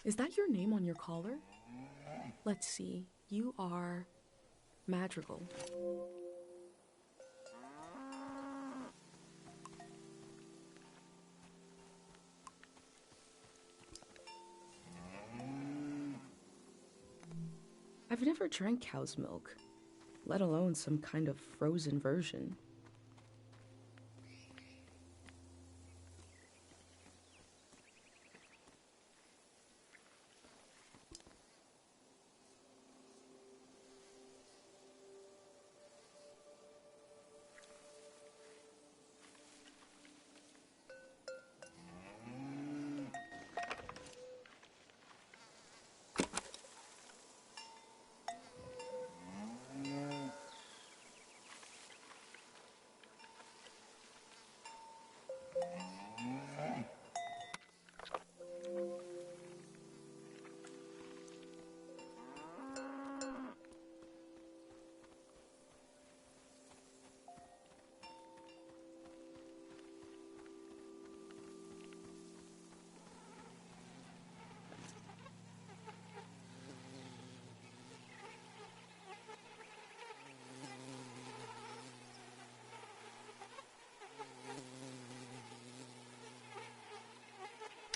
Is that your name on your collar? Let's see. You are Madrigal. I've never drank cow's milk, let alone some kind of frozen version.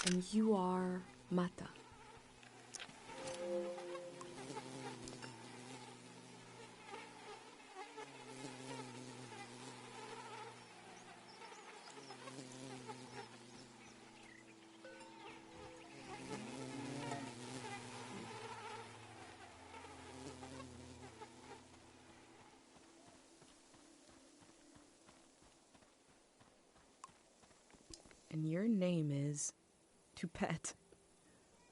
And you are Mata. And your name is Tupet.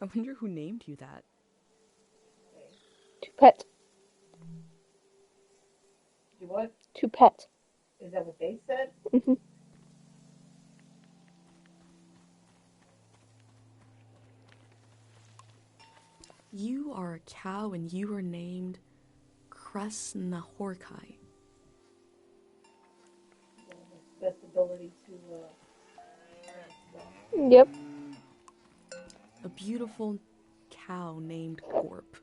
I wonder who named you that. Tupet. You what? Tupet. Is that what they said? Mm-hmm. You are a cow and you are named Krasnahorkai. Best ability to Yep. A beautiful cow named Gorp.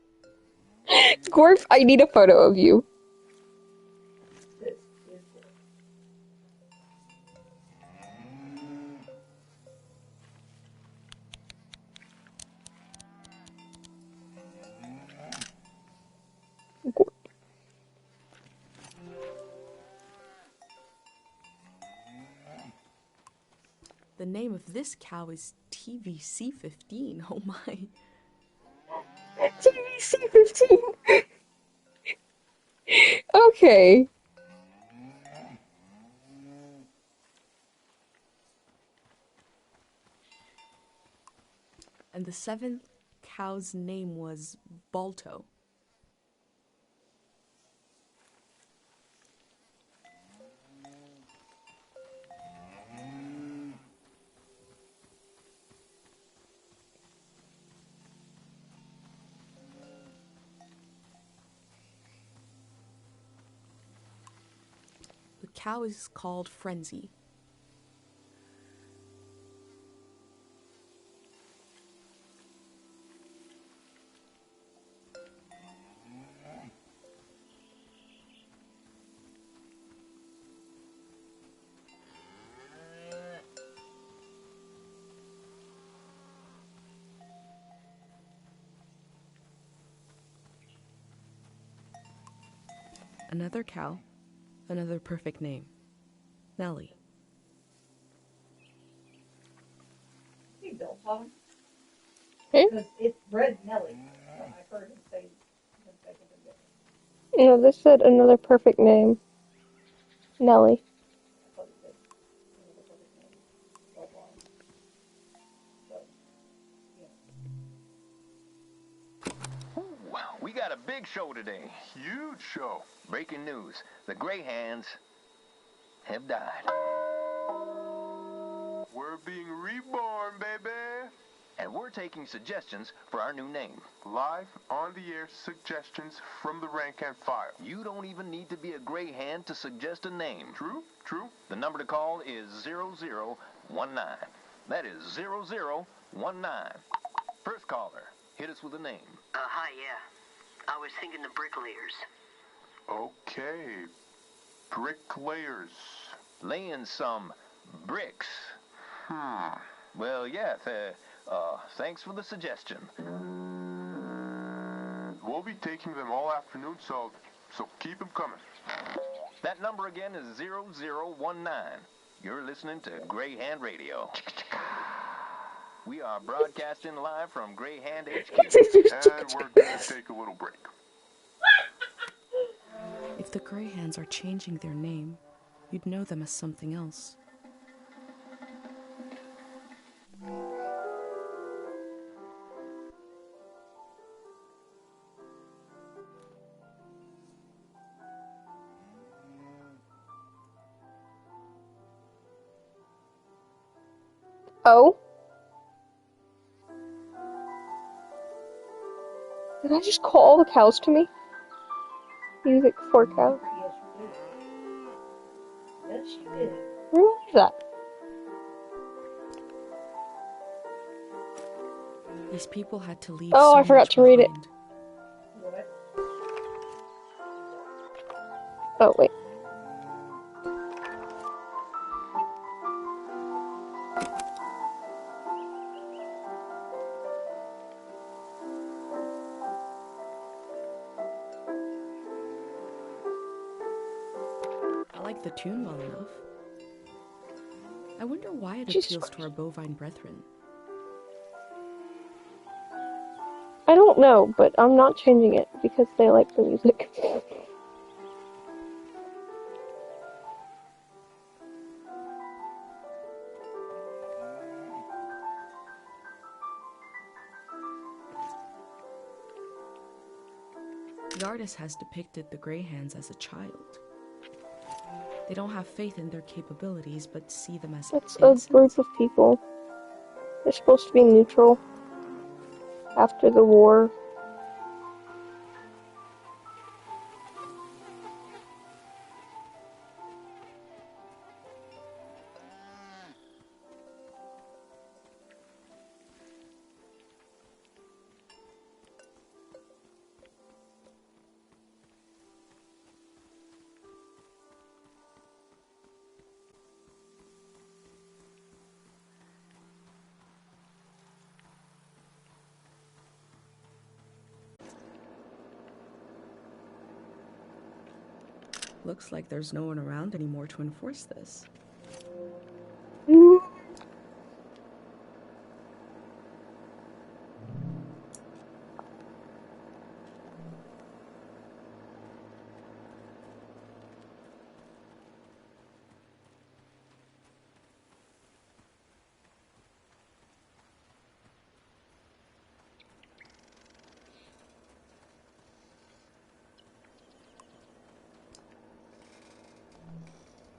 Gorf, I need a photo of you. this is Gorf. The name of this cow is TVC-15. Oh my. TVC-15. Okay. And the seventh cow's name was Balto. The cow is called Frenzy. Another cow, another perfect name. Nellie. Hey, Bill, Tom. Hmm? Because it's Red Nelly. I've heard him say something different. No, this said another perfect name. Nelly. I thought he said another perfect name. Spelled wrong. So, yeah. Wow, we got a big show today. Huge show. Breaking news. The Greyhands have died. We're being reborn, baby. And we're taking suggestions for our new name. Live on the air suggestions from the rank and file. You don't even need to be a Greyhand to suggest a name. True, true. The number to call is 0019. That is 0019. First caller, hit us with a name. Hi, yeah. I was thinking the bricklayers. Okay. Bricklayers. Laying some bricks. Well, yeah, thanks for the suggestion. We'll be taking them all afternoon, so keep them coming. That number again is 0019. You're listening to Greyhand Radio. We are broadcasting live from Greyhand HQ. And we're going to take a little break. If the Greyhands are changing their name, you'd know them as something else. Oh? Did I just call all the cows to me? Music for cows. Yes, you did. Yes, you did. Where was that? These people had to leave Oh, so I forgot much to read it. behind. What? Oh, wait. I like the tune well enough. I wonder why it Jesus appeals to Christ. our bovine brethren. I don't know, but I'm not changing it because they like the music. The artist has depicted the Greyhands as a child. They don't have faith in their capabilities, but see them as It's a innocent. group of people. They're supposed to be neutral after the war. Looks like there's no one around anymore to enforce this. Mm.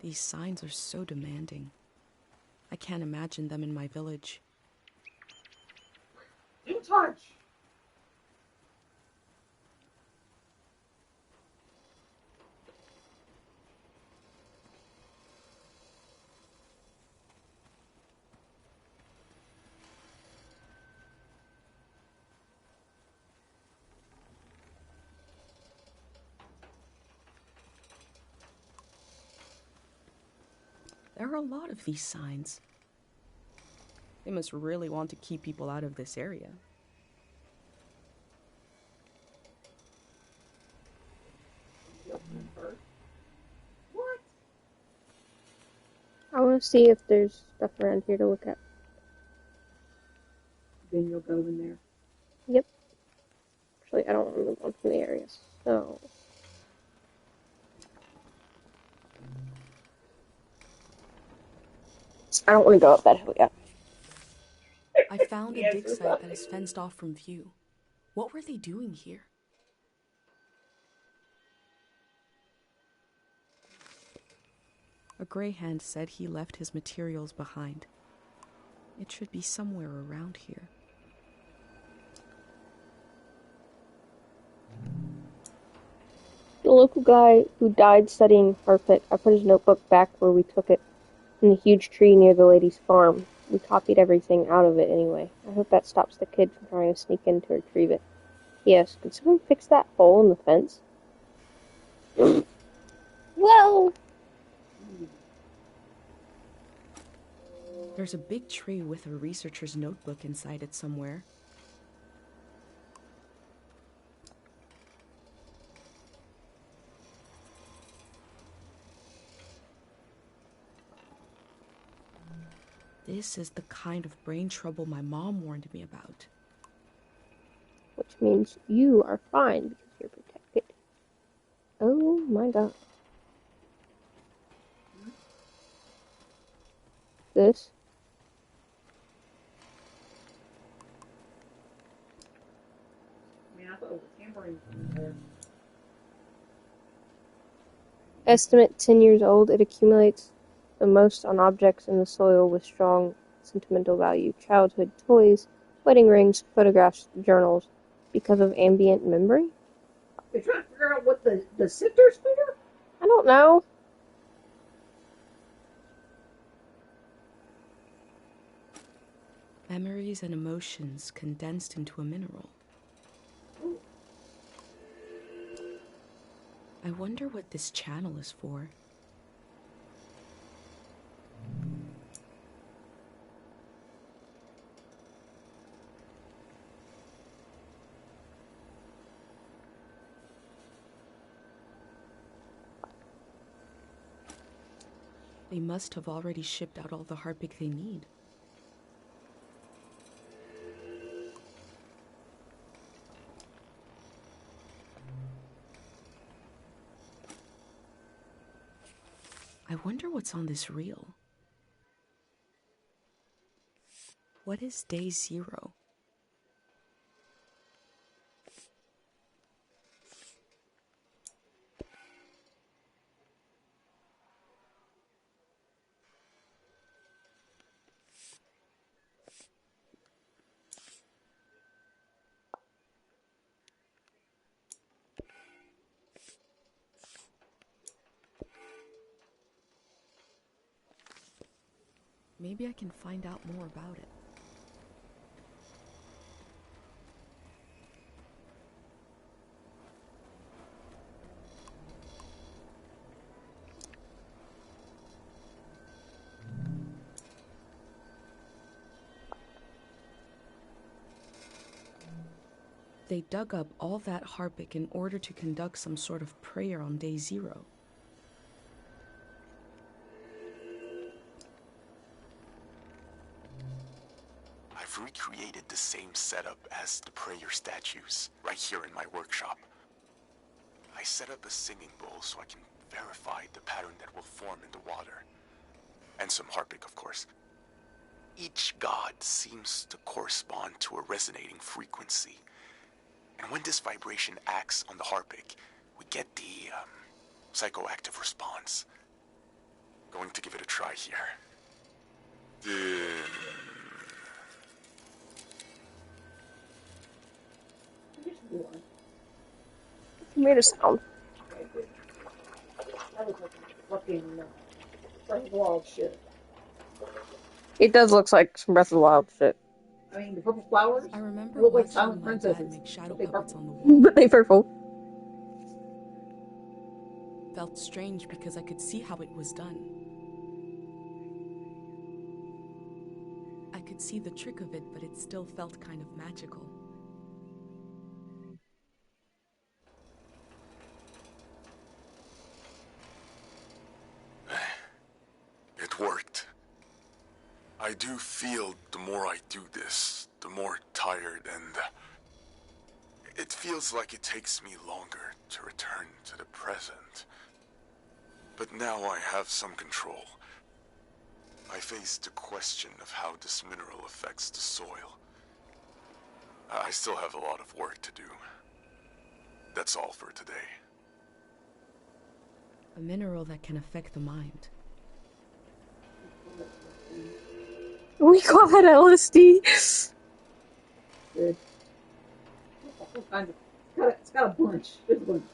These signs are so demanding. I can't imagine them in my village. Don't touch! There are a lot of these signs. They must really want to keep people out of this area. What? I want to see if there's stuff around here to look at. Then you'll go in there. Yep. Actually, I don't want to move on from the area, so... I don't want to go up that hill yet. I found a dig site that is fenced off from view. What were they doing here? A Greyhand said he left his materials behind. It should be somewhere around here. The local guy who died studying carpet, I put his notebook back where we took it, in the huge tree near the lady's farm. We copied everything out of it anyway. I hope that stops the kid from trying to sneak in to retrieve it. Yes, could someone fix that hole in the fence? Whoa! There's a big tree with a researcher's notebook inside it somewhere. This is the kind of brain trouble my mom warned me about. Which means you are fine because you're protected. Oh my god. This? I mean, I thought it was a tampering thing there. Estimate 10 years old, it accumulates the most on objects in the soil with strong sentimental value. Childhood toys, wedding rings, photographs, journals. Because of ambient memory? They're trying to figure out what the sifter's figure? I don't know. Memories and emotions condensed into a mineral. I wonder what this channel is for. They must have already shipped out all the harpic they need. I wonder what's on this reel. What is day 0? Maybe I can find out more about it. They dug up all that harpic in order to conduct some sort of prayer on day 0. I've recreated the same setup as the prayer statues, right here in my workshop. I set up a singing bowl so I can verify the pattern that will form in the water. And some harpic, of course. Each god seems to correspond to a resonating frequency. And when this vibration acts on the harpic, we get the psychoactive response. Going to give it a try here. You made a sound. That was like fucking Breath of the Wild shit. It does look like some Breath of the Wild shit. I mean, the purple flowers I remember look like watching silent my dad princesses. make shadow But they puppets purple. on the wall. But they purple. Felt strange because I could see how it was done. I could see the trick of it, but it still felt kind of magical. It worked. I do feel the more I do this, the more tired, and it feels like it takes me longer to return to the present. But now I have some control. I face the question of how this mineral affects the soil. I still have a lot of work to do. That's all for today. A mineral that can affect the mind. We got LSD. Good. All kinds of, it's got a bunch. There's a bunch.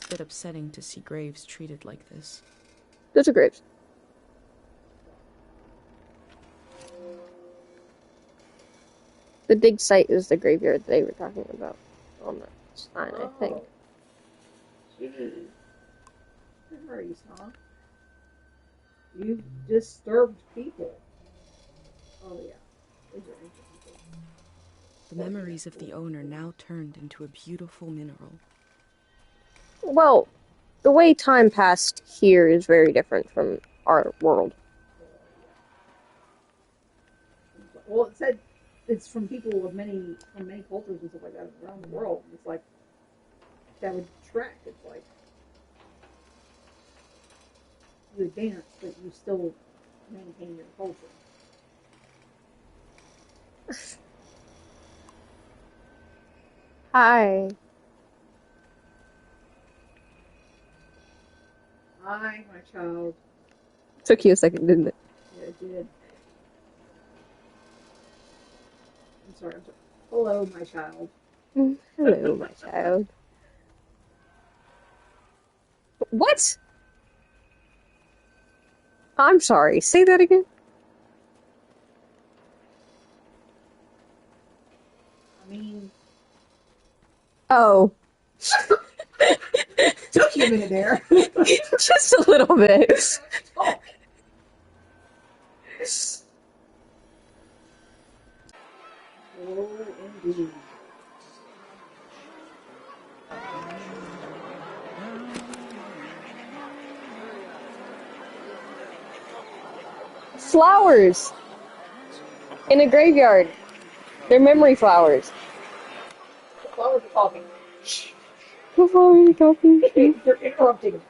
a bit upsetting to see graves treated like this. Those are graves. The dig site is the graveyard they were talking about on the sign, I think. Jeez. Memories, huh? You've disturbed people. Oh, yeah. Those are interesting. The memories of the owner now turned into a beautiful mineral. Well, the way time passed here is very different from our world. Well, it said it's from people from many cultures and stuff like that around the world. It's like that would track. It's like you advance, but you still maintain your culture. Hi. Hi, my child. Took you a second, didn't it? Yeah, it did. I'm sorry. Hello, my child. Hello, my child. What? I'm sorry. Say that again. I mean, Oh. took you a minute there. Just a little bit. Oh. Oh, indeed. Flowers. In a graveyard. They're memory flowers. The flowers are talking. The flowers are talking. They're interrupting.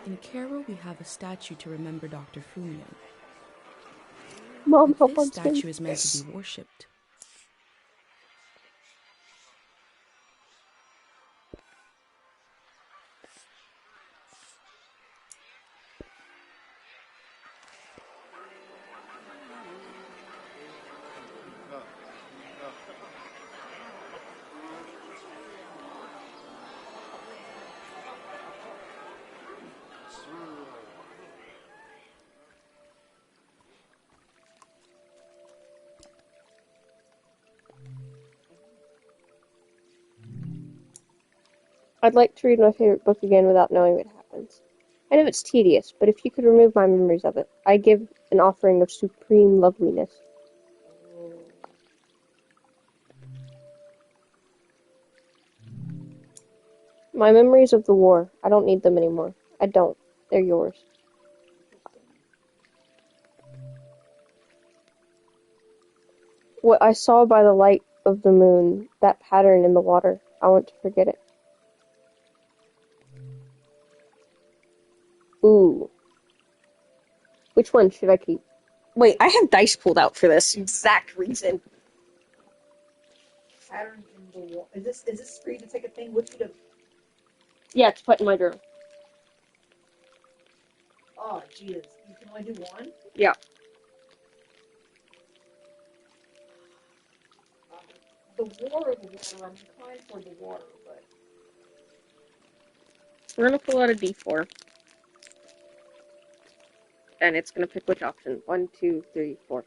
In Cairo, we have a statue to remember Dr. Fumian. Mom, help This on screen. statue is meant to be worshipped. I'd like to read my favorite book again without knowing what happens. I know it's tedious, but if you could remove my memories of it, I give an offering of supreme loveliness. My memories of the war, I don't need them anymore. I don't. They're yours. What I saw by the light of the moon, that pattern in the water, I want to forget it. Ooh. Which one should I keep? Wait, I have dice pulled out for this exact reason. Pattern in the wall. Is this for you to take a thing with you to? Yeah, it's put in my journal. Oh, Jesus. You can only do one? Yeah. The war or the water? I'm inclined for the water, but. We're gonna pull out a d4. And it's gonna pick which option. 1, 2, 3, 4.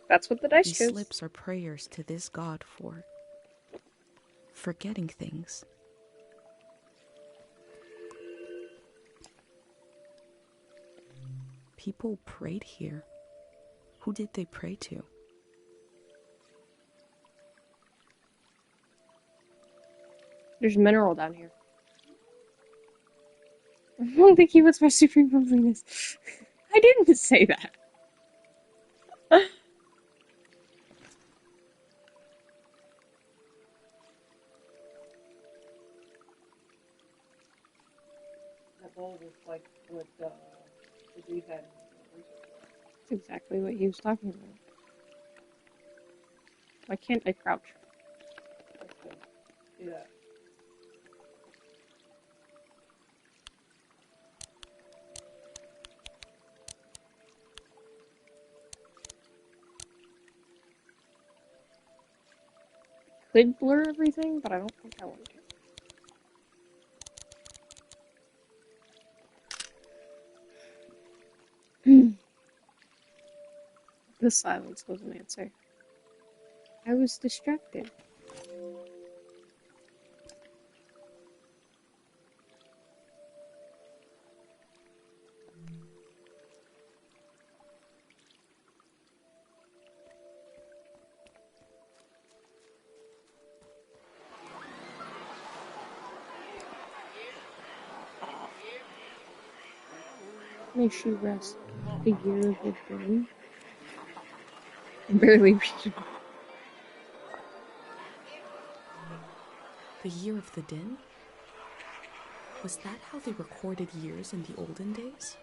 That's what the dice These chose. slips are prayers to this god for forgetting things. People prayed here. Who did they pray to? There's mineral down here. I don't think he was my supreme loveliness. I didn't say that. bowl was like what the dude had in research. That's exactly what he was talking about. Why can't I crouch? Let's go do that. Could blur everything, but I don't think I want to. The silence was an answer. I was distracted. May she rest the year of the din. Barely reaching. The year of the din? Was that how they recorded years in the olden days?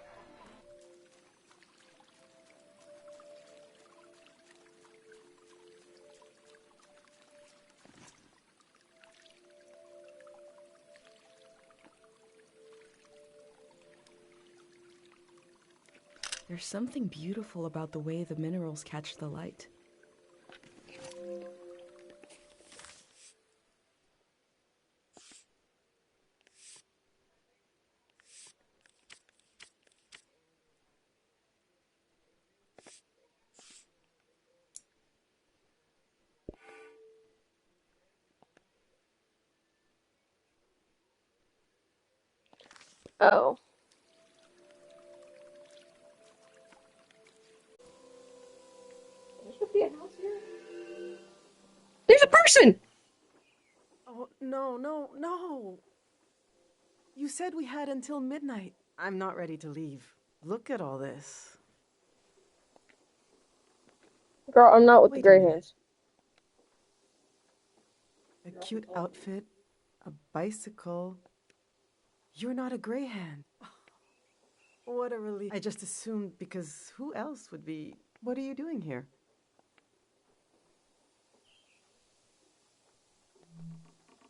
There's something beautiful about the way the minerals catch the light. Oh. There should be a house here. There's a person! Oh, no. You said we had until midnight. I'm not ready to leave. Look at all this. Girl, I'm not with Wait the a gray minute. hands. A cute outfit, a bicycle. You're not a gray hand. What a relief. I just assumed because who else would be... What are you doing here?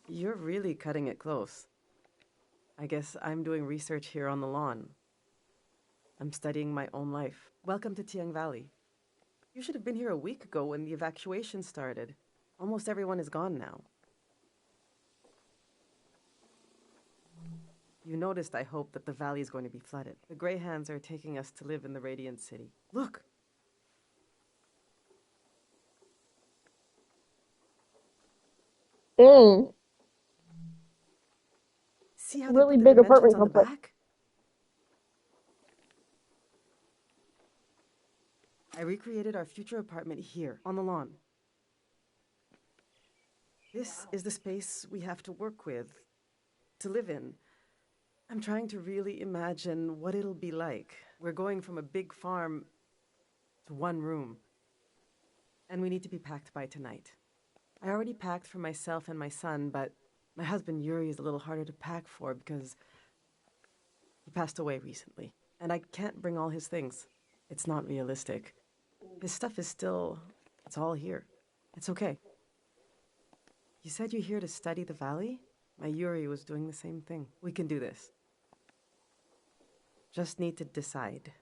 You're really cutting it close. I guess I'm doing research here on the lawn. I'm studying my own life. Welcome to Tieng Valley. You should have been here a week ago when the evacuation started. Almost everyone is gone now. You noticed, I hope, that the valley is going to be flooded. The Greyhands are taking us to live in the Radiant City. Look! See how Really they put big the dimensions apartment on the complex. back? I recreated our future apartment here, on the lawn. This is the space we have to work with, to live in. I'm trying to really imagine what it'll be like. We're going from a big farm to one room. And we need to be packed by tonight. I already packed for myself and my son, but my husband Yuri is a little harder to pack for because he passed away recently. And I can't bring all his things. It's not realistic. His stuff is still... it's all here. It's okay. You said you're here to study the valley? My Yuri was doing the same thing. We can do this. Just need to decide.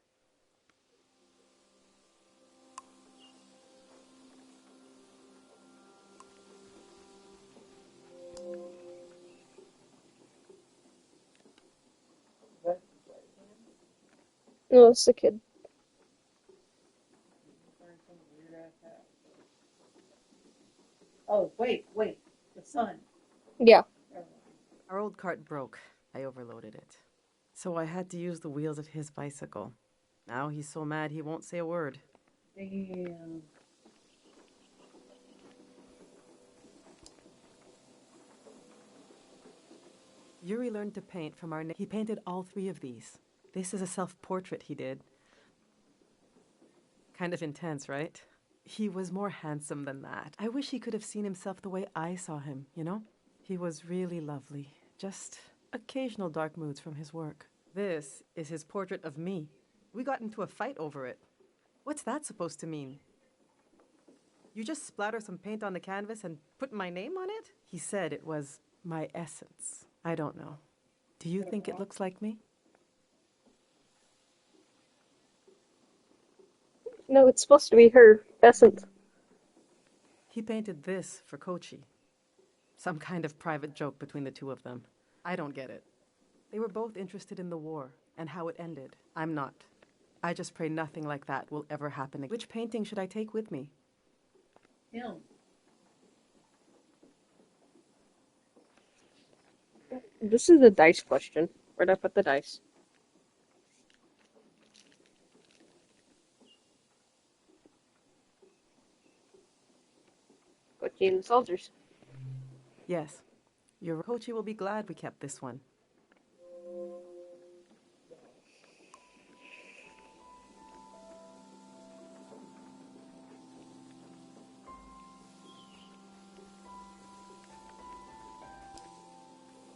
No, it's the kid. Oh, wait. The sun. Yeah. Our old cart broke. I overloaded it. So I had to use the wheels of his bicycle. Now he's so mad he won't say a word. Damn. Yuri learned to paint from our... He painted all 3 of these. This is a self-portrait he did. Kind of intense, right? He was more handsome than that. I wish he could have seen himself the way I saw him, you know? He was really lovely. Just occasional dark moods from his work. This is his portrait of me. We got into a fight over it. What's that supposed to mean? You just splatter some paint on the canvas and put my name on it? He said it was my essence. I don't know. Do you think it looks like me? No, it's supposed to be her essence. He painted this for Kochi. Some kind of private joke between the two of them. I don't get it. They were both interested in the war and how it ended. I'm not. I just pray nothing like that will ever happen again. Which painting should I take with me? Him. This is a dice question. Where'd I put the dice? Kochi and the soldiers. Yes. Your Kochi will be glad we kept this one.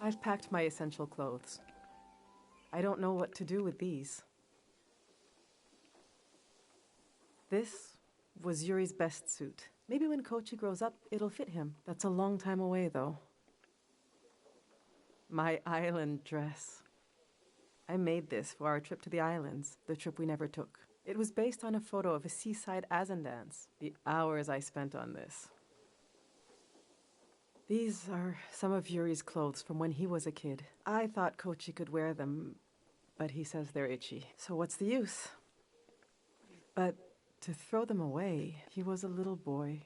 I've packed my essential clothes. I don't know what to do with these. This was Yuri's best suit. Maybe when Kochi grows up, it'll fit him. That's a long time away, though. My island dress. I made this for our trip to the islands, the trip we never took. It was based on a photo of a seaside Azan dance. The hours I spent on this. These are some of Yuri's clothes from when he was a kid. I thought Kochi could wear them, but he says they're itchy. So what's the use? But to throw them away, he was a little boy.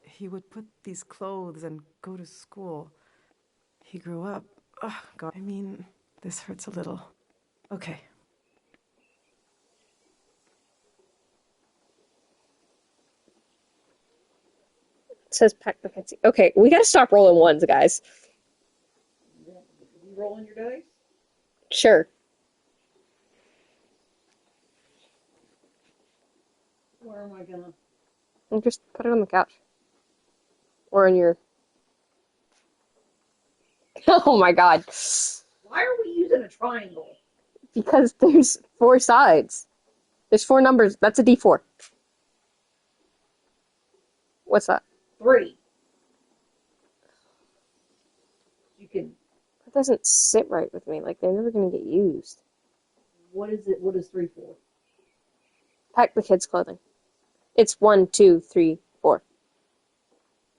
He would put these clothes and go to school. He grew up. Oh, God. I mean, this hurts a little. Okay. It says pack the fancy. Okay, we gotta stop rolling ones, guys. You rolling your dice? Sure. Where am I gonna? And just put it on the couch. Or on your... Oh my god. Why are we using a triangle? Because there's 4 sides. There's 4 numbers. That's a D4. What's that? 3. You can. That doesn't sit right with me. Like, they're never gonna get used. What is it? What is 3 for? Pack the kids' clothing. It's 1, 2, 3, 4.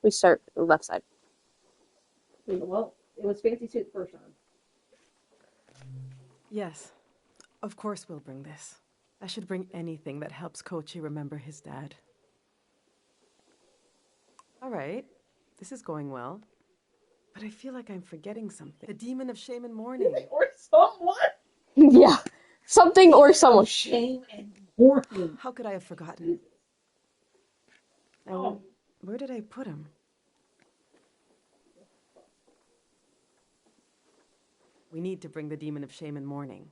We start the left side. Well, it was fancy suit the first time. Yes. Of course we'll bring this. I should bring anything that helps Kochi remember his dad. All right. This is going well. But I feel like I'm forgetting something. The demon of shame and mourning. Or someone. Yeah. Something or someone. Shame and mourning. How could I have forgotten? Oh. Where did I put him? We need to bring the demon of shame and mourning.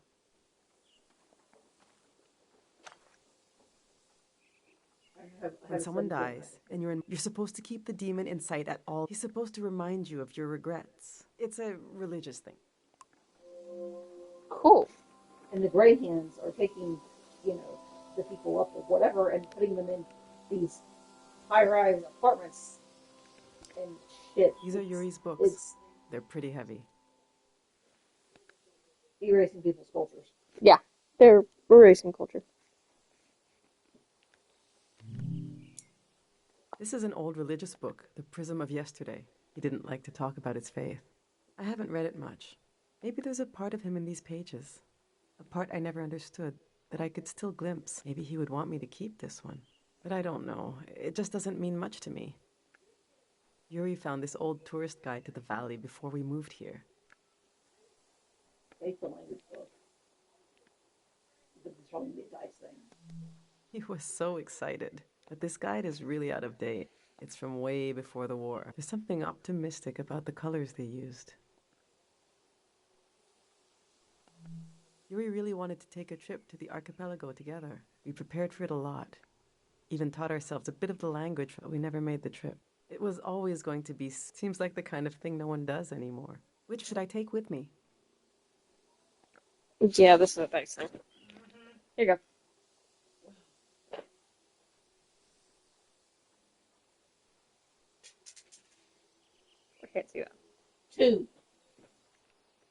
When someone dies, and you're supposed to keep the demon in sight at all. He's supposed to remind you of your regrets. It's a religious thing. Cool. And the gray hands are taking, the people up or whatever and putting them in these high-rise apartments and shit. These are Yuri's books. They're pretty heavy. Erasing people's cultures. Yeah. We're racing culture. This is an old religious book, The Prism of Yesterday. He didn't like to talk about his faith. I haven't read it much. Maybe there's a part of him in these pages. A part I never understood, that I could still glimpse. Maybe he would want me to keep this one. But I don't know. It just doesn't mean much to me. Yuri found this old tourist guide to the valley before we moved here. Take the language book. This is probably the dice thing. He was so excited. But this guide is really out of date. It's from way before the war. There's something optimistic about the colors they used. Yuri really wanted to take a trip to the archipelago together. We prepared for it a lot. Even taught ourselves a bit of the language, but we never made the trip. It was always going to be, seems like the kind of thing no one does anymore. Which should I take with me? Yeah, this is a nice thing. Here you go. I can't see that. 2.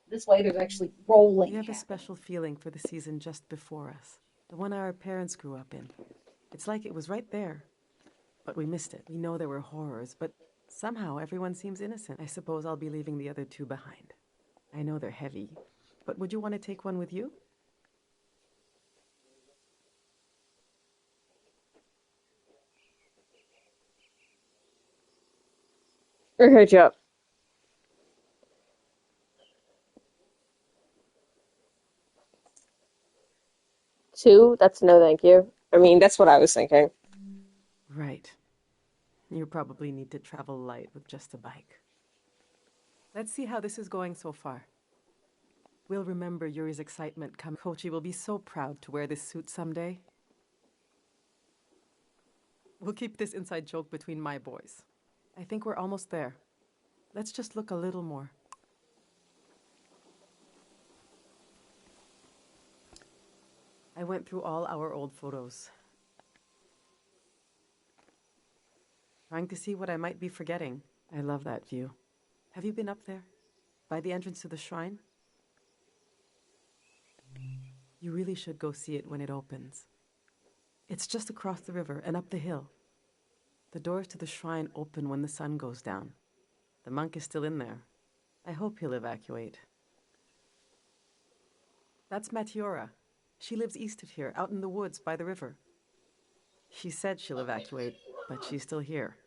This way there's actually rolling We have a happening. special feeling for the season just before us, the one our parents grew up in. It's like it was right there, but we missed it. We know there were horrors, but somehow everyone seems innocent. I suppose I'll be leaving the other 2 behind. I know they're heavy, but would you want to take one with you? I heard you up. 2? That's no thank you. I mean, that's what I was thinking. Right. You probably need to travel light with just a bike. Let's see how this is going so far. We'll remember Yuri's excitement come. Kochi will be so proud to wear this suit someday. We'll keep this inside joke between my boys. I think we're almost there. Let's just look a little more. I went through all our old photos, trying to see what I might be forgetting. I love that view. Have you been up there? By the entrance to the shrine? You really should go see it when it opens. It's just across the river and up the hill. The doors to the shrine open when the sun goes down. The monk is still in there. I hope he'll evacuate. That's Matiora. She lives east of here, out in the woods by the river. She said she'll evacuate, but she's still here.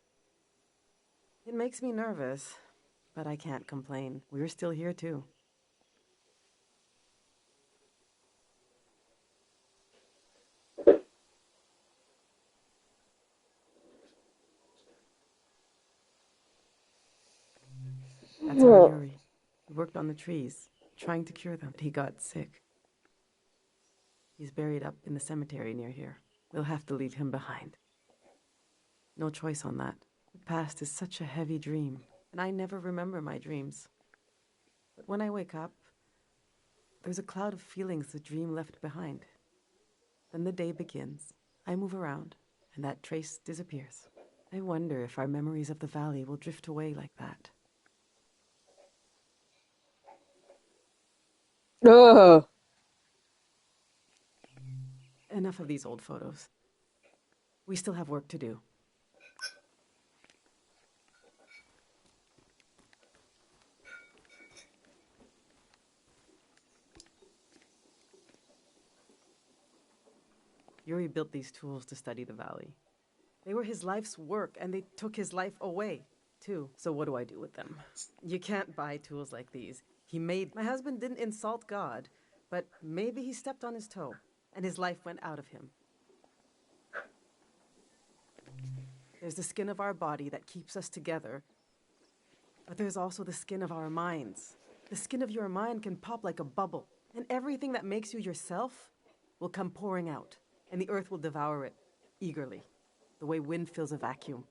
It makes me nervous, but I can't complain. We're still here too. That's our Yuri. He worked on the trees, trying to cure them, but he got sick. He's buried up in the cemetery near here. We'll have to leave him behind. No choice on that. The past is such a heavy dream, and I never remember my dreams. But when I wake up, there's a cloud of feelings the dream left behind. Then the day begins. I move around, and that trace disappears. I wonder if our memories of the valley will drift away like that. Ugh. Enough of these old photos. We still have work to do. Yuri built these tools to study the valley. They were his life's work, and they took his life away, too. So what do I do with them? You can't buy tools like these. My husband didn't insult God, but maybe he stepped on his toe, and his life went out of him. There's the skin of our body that keeps us together, but there's also the skin of our minds. The skin of your mind can pop like a bubble, and everything that makes you yourself will come pouring out, and the earth will devour it eagerly, the way wind fills a vacuum.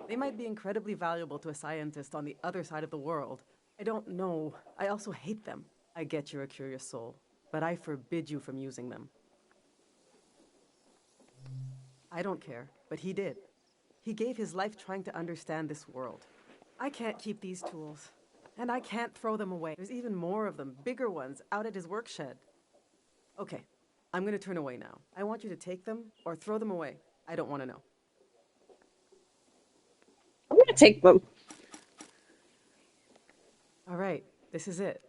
They might be incredibly valuable to a scientist on the other side of the world. I don't know. I also hate them. I get you're a curious soul, but I forbid you from using them. I don't care, but he did. He gave his life trying to understand this world. I can't keep these tools, and I can't throw them away. There's even more of them, bigger ones, out at his work shed. Okay, I'm gonna turn away now. I want you to take them or throw them away. I don't want to know. I'm gonna take them. All right, this is it.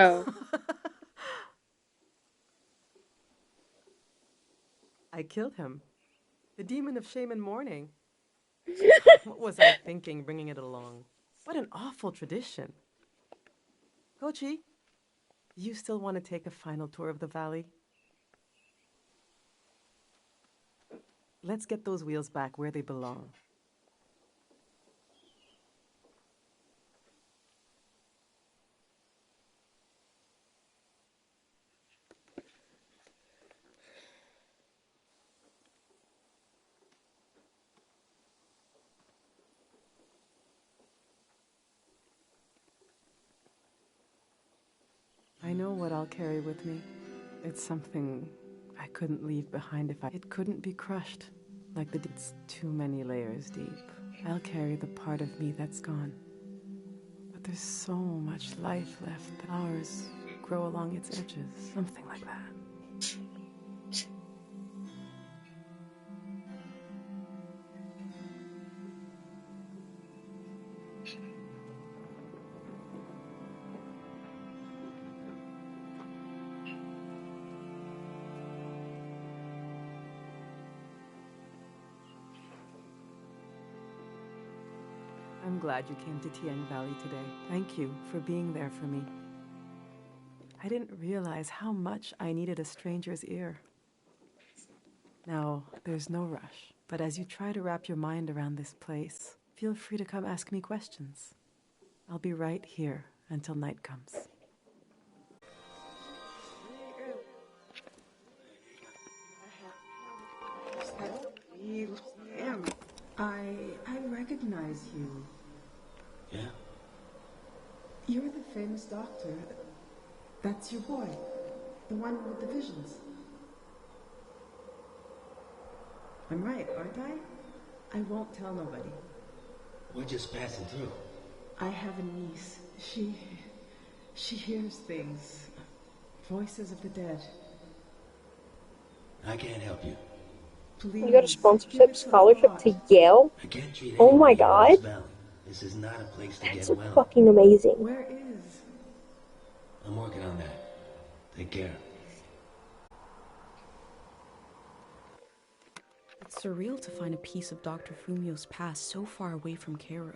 Oh. I killed him. The demon of shame and mourning. What was I thinking bringing it along? What an awful tradition. Kochi, do you still want to take a final tour of the valley? Let's get those wheels back where they belong. I'll carry with me. It's something I couldn't leave behind if it couldn't be crushed. Like it's too many layers deep. I'll carry the part of me that's gone. But there's so much life left. The flowers grow along its edges. Something like that. I'm glad you came to Tieng Valley today. Thank you for being there for me. I didn't realize how much I needed a stranger's ear. Now, there's no rush, but as you try to wrap your mind around this place, feel free to come ask me questions. I'll be right here until night comes. I recognize you. Yeah? You're the famous doctor. That's your boy. The one with the visions. I'm right, aren't I? I won't tell nobody. We're just passing through. I have a niece. She hears things. Voices of the dead. I can't help you. Please. You got a sponsorship scholarship to Yale? I can't treat Oh my anyone here in this god. valley. This is not a place to That's get well. fucking amazing. Where is? I'm working on that. Take care. It's surreal to find a piece of Dr. Fumio's past so far away from Cairo.